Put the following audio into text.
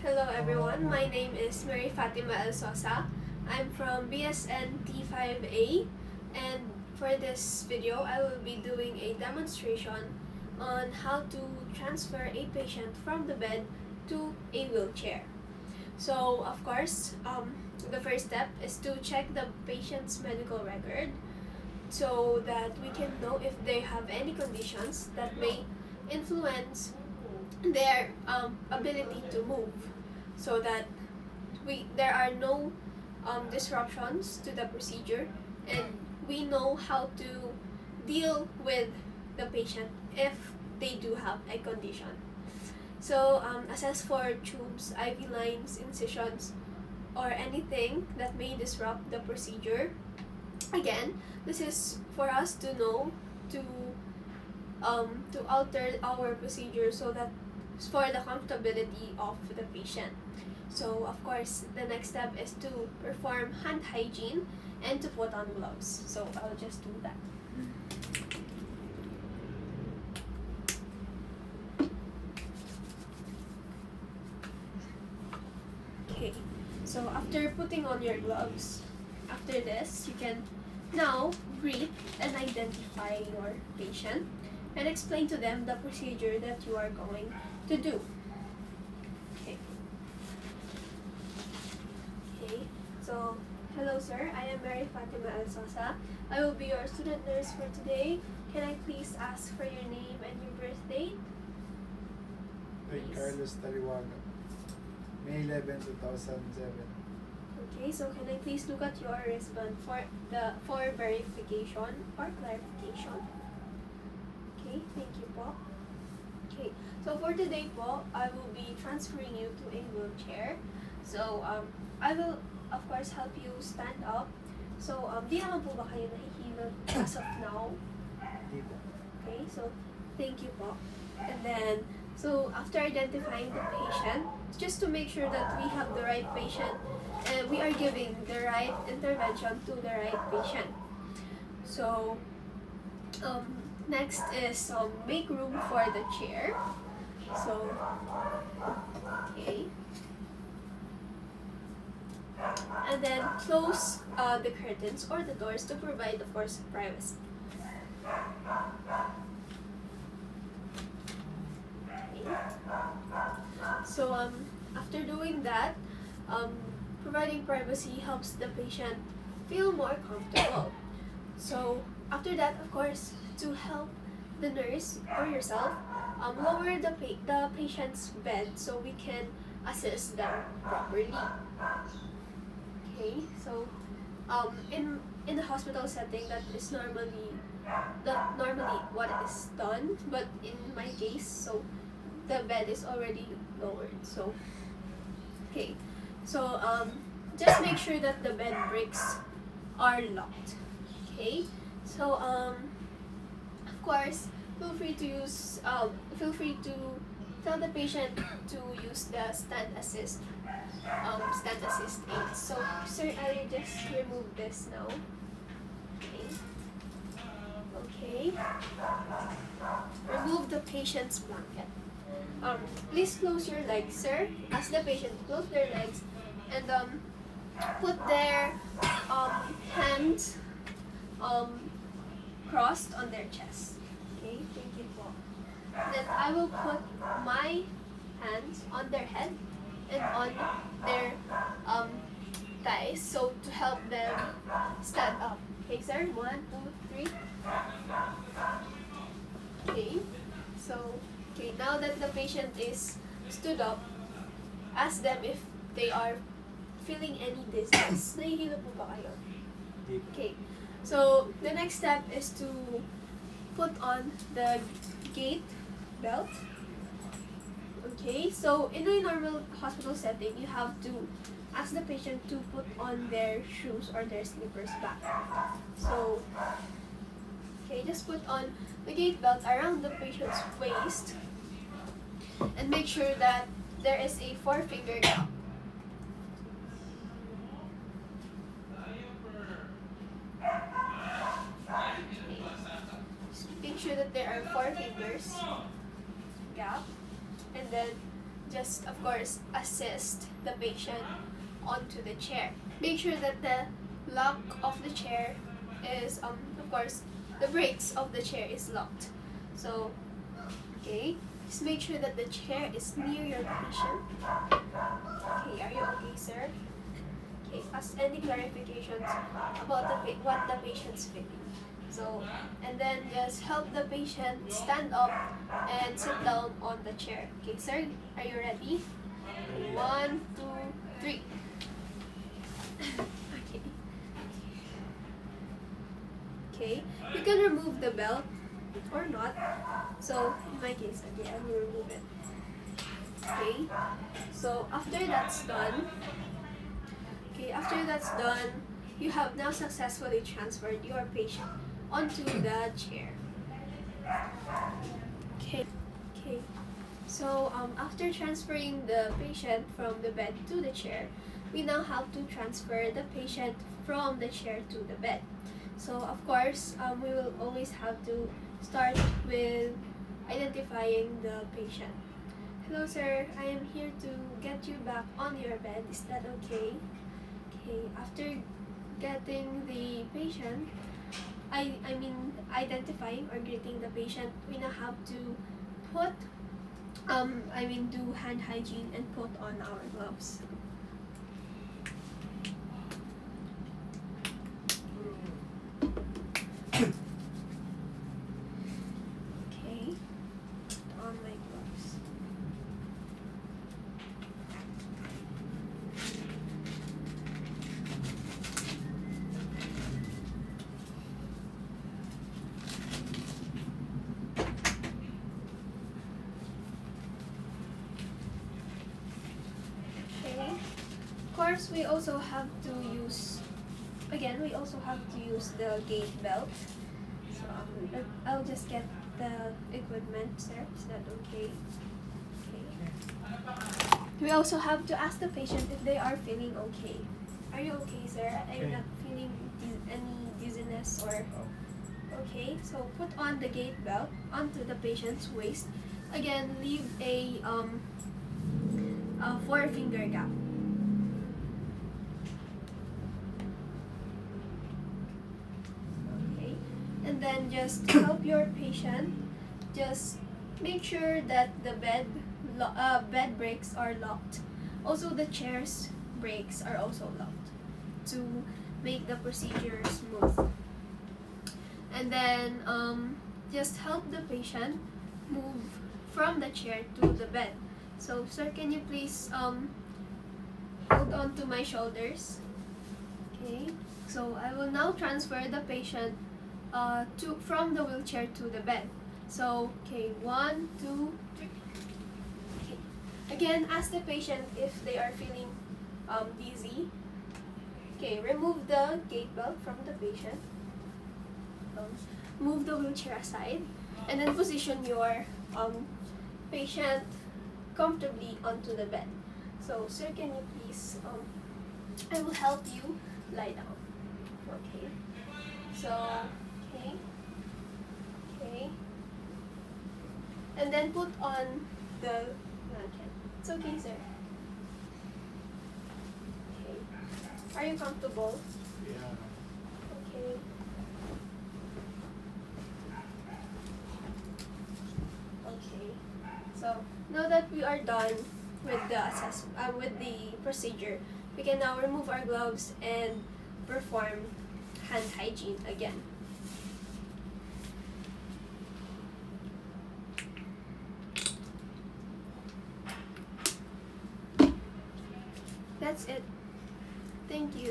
Hello everyone, my name is Mary Fatima El Sosa. I'm from BSN T5A, and for this video I will be doing a demonstration on how to transfer a patient from the bed to a wheelchair. So of course, the first step is to check the patient's medical record so that we can know if they have any conditions that may influence their ability to move, so that there are no disruptions to the procedure, and we know how to deal with the patient if they do have a condition. So assess for tubes, IV lines, incisions, or anything that may disrupt the procedure. Again, this is for us to know to alter our procedure so that for the comfortability of the patient. So of course, the next step is to perform hand hygiene and to put on gloves. So I'll just do that. Okay, so after putting on your gloves, after this, you can now greet and identify your patient and explain to them the procedure that you are going to do. Okay. So hello sir, I am Mary Fatima El Sosa. I will be your student nurse for today. Can I please ask for your name and your birth date? Carlos Taliwaga, May 11, 2007. Okay, so can I please look at your wristband for verification or clarification? Okay, thank you po. Okay, so for today po, I will be transferring you to a wheelchair. So I will of course help you stand up. So di naman po ba kayo nahihilo as of now? Di po. Okay, so thank you po. And then, so after identifying the patient, just to make sure that we have the right patient and we are giving the right intervention to the right patient. So next is make room for the chair. So, okay. And then close the curtains or the doors to provide, of course, privacy. So after doing that, providing privacy helps the patient feel more comfortable. So after that, of course, to help the nurse or yourself lower the patient's bed so we can assist them properly. Okay, so in the hospital setting, that is normally not normally what is done, but in my case, so the bed is already lowered. So okay, so just make sure that the bed bricks are locked. Okay, so of course, feel free to tell the patient to use the stand assist aid. So sir, I'll just remove this now. Okay. Remove the patient's blanket. Please close your legs, sir. Ask the patient to close their legs and put their hands crossed on their chest. Okay, thank you po. Then I will put my hands on their head and on their thighs, so to help them stand up. Okay, sir. 1, 2, 3. Okay. So, okay, now that the patient is stood up, ask them if they are feeling any dizziness. Nahihilo po ba kayo? Di po. Okay. So, the next step is to put on the gait belt. Okay, so in a normal hospital setting, you have to ask the patient to put on their shoes or their slippers back. So, okay, just put on the gait belt around the patient's waist and make sure that there is a 4-finger gap. Just make sure that there are 4 fingers gap, and then just of course assist the patient onto the chair. Make sure that the lock of the chair is of course the brakes of the chair is locked. So okay, just make sure that the chair is near your patient. Okay, are you okay, sir? Okay, ask any clarifications about what the patient's feeling. So, and then just help the patient stand up and sit down on the chair. Okay, sir, are you ready? 1, 2, 3. Okay. Okay, you can remove the belt or not. So, in my case, okay, I will remove it. Okay, so after that's done, you have now successfully transferred your patient onto the chair. Okay. So after transferring the patient from the bed to the chair, we now have to transfer the patient from the chair to the bed. So of course, we will always have to start with identifying the patient. Hello, sir. I am here to get you back on your bed. Is that okay? Okay. After getting the patient, I mean identifying or greeting the patient, we now have to put do hand hygiene and put on our gloves. Okay, put on my gloves. Of course, we also have to use the gait belt. So I'll just get the equipment, sir. Is that okay? Okay. We also have to ask the patient if they are feeling okay. Are you okay, sir? Are you not feeling any dizziness or? Okay, so put on the gait belt onto the patient's waist. Again, leave a 4-finger gap. Okay, and then just help your patient. Just make sure that the bed brakes are locked. Also, the chair's brakes are also locked to make the procedure smooth. And then just help the patient move from the chair to the bed. So, sir, can you please hold on to my shoulders? Okay. So I will now transfer the patient from the wheelchair to the bed. So, okay, 1, 2, 3. Okay. Again, ask the patient if they are feeling dizzy. Okay, remove the gait belt from the patient. Move the wheelchair aside, and then position your patient comfortably onto the bed. So, sir, can you please, I will help you lie down. Okay. So, okay. And then put on the blanket. It's okay, sir. Okay. Are you comfortable? Yeah. Okay. Okay. So now that we are done with the procedure, we can now remove our gloves and perform hand hygiene again. That's it. Thank you.